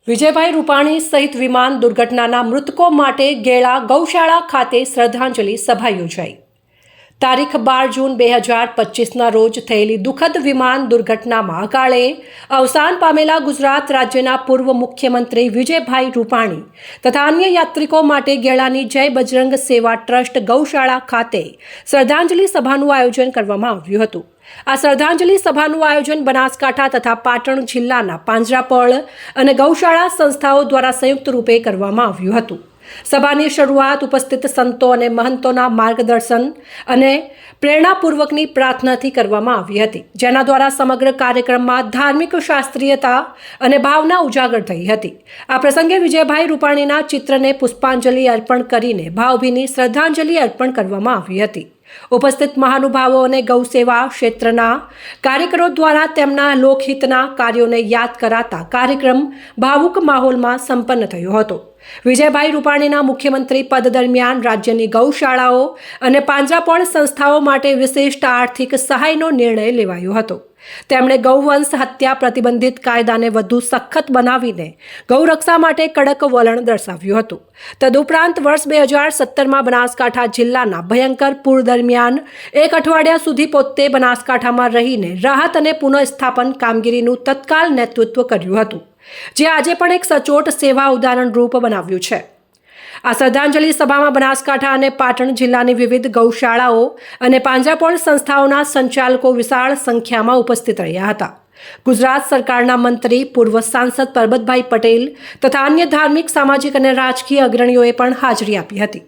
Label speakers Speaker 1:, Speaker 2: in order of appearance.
Speaker 1: વિજયભાઈ રૂપાણી સહિત વિમાન દુર્ઘટનાના મૃતકો માટે ગેળા ગૌશાળા ખાતે શ્રદ્ધાંજલિ સભા યોજાઈ। તારીખ 12 જૂન 2025ના રોજ થયેલી દુઃખદ વિમાન દુર્ઘટનામાં અકાળે અવસાન પામેલા ગુજરાત રાજ્યના પૂર્વ મુખ્યમંત્રી વિજયભાઈ રૂપાણી તથા અન્ય યાત્રિકો માટે ગેળાની જય બજરંગ સેવા ટ્રસ્ટ ગૌશાળા ખાતે શ્રદ્ધાંજલિ સભાનું આયોજન કરવામાં આવ્યું હતું। આ શ્રદ્ધાંજલિ સભાનું આયોજન બનાસકાંઠા તથા પાટણ જિલ્લાના પાંજરાપોળ અને ગૌશાળા સંસ્થાઓ દ્વારા સંયુક્ત રૂપે કરવામાં આવ્યું હતું। સભાની શરૂઆત ઉપસ્થિત સંતો અને મહંતોના માર્ગદર્શન અને પ્રેરણાપૂર્વકની પ્રાર્થનાથી કરવામાં આવી હતી, જેના દ્વારા સમગ્ર કાર્યક્રમમાં ધાર્મિક શાસ્ત્રીયતા અને ભાવના ઉજાગર થઈ હતી। આ પ્રસંગે વિજયભાઈ રૂપાણીના ચિત્રને પુષ્પાંજલિ અર્પણ કરીને ભાવભીની શ્રદ્ધાંજલિ અર્પણ કરવામાં આવી હતી। ઉપસ્થિત મહાનુભાવો અને ગૌસેવા ક્ષેત્રના કાર્યકરો દ્વારા તેમના લોકહિતના કાર્યોને યાદ કરાતા કાર્યક્રમ ભાવુક માહોલમાં સંપન્ન થયો હતો। વિજયભાઈ રૂપાણીના મુખ્યમંત્રી પદ દરમિયાન રાજ્યની ગૌશાળાઓ અને પાંજરાપોળ સંસ્થાઓ માટે વિશિષ્ટ આર્થિક સહાયનો નિર્ણય લેવાયો હતો। તેમણે ગૌવંશ હત્યા પ્રતિબંધિત કાયદાને વધુ સખત બનાવીને ગૌરક્ષા માટે કડક વલણ દર્શાવ્યું હતું। તદુપરાંત વર્ષ 2017માં બનાસકાંઠા જિલ્લાના ભયંકર પૂર દરમિયાન એક અઠવાડિયા સુધી પોતે બનાસકાંઠામાં રહીને રાહત અને પુનઃસ્થાપન કામગીરીનું તત્કાલ નેતૃત્વ કર્યું હતું, જે આજે પણ એક સચોટ સેવા ઉદાહરણ રૂપ બનાવ્યું છે। આ શ્રદ્ધાંજલિ સભામાં બનાસકાંઠા અને પાટણ જિલ્લાની વિવિધ ગૌશાળાઓ અને પાંજરાપોળ સંસ્થાઓના સંચાલકો વિશાળ સંખ્યામાં ઉપસ્થિત રહ્યા હતા। ગુજરાત સરકારના મંત્રી, પૂર્વ સાંસદ પરબતભાઈ પટેલ તથા અન્ય ધાર્મિક, સામાજિક અને રાજકીય અગ્રણીઓએ પણ હાજરી આપી હતી।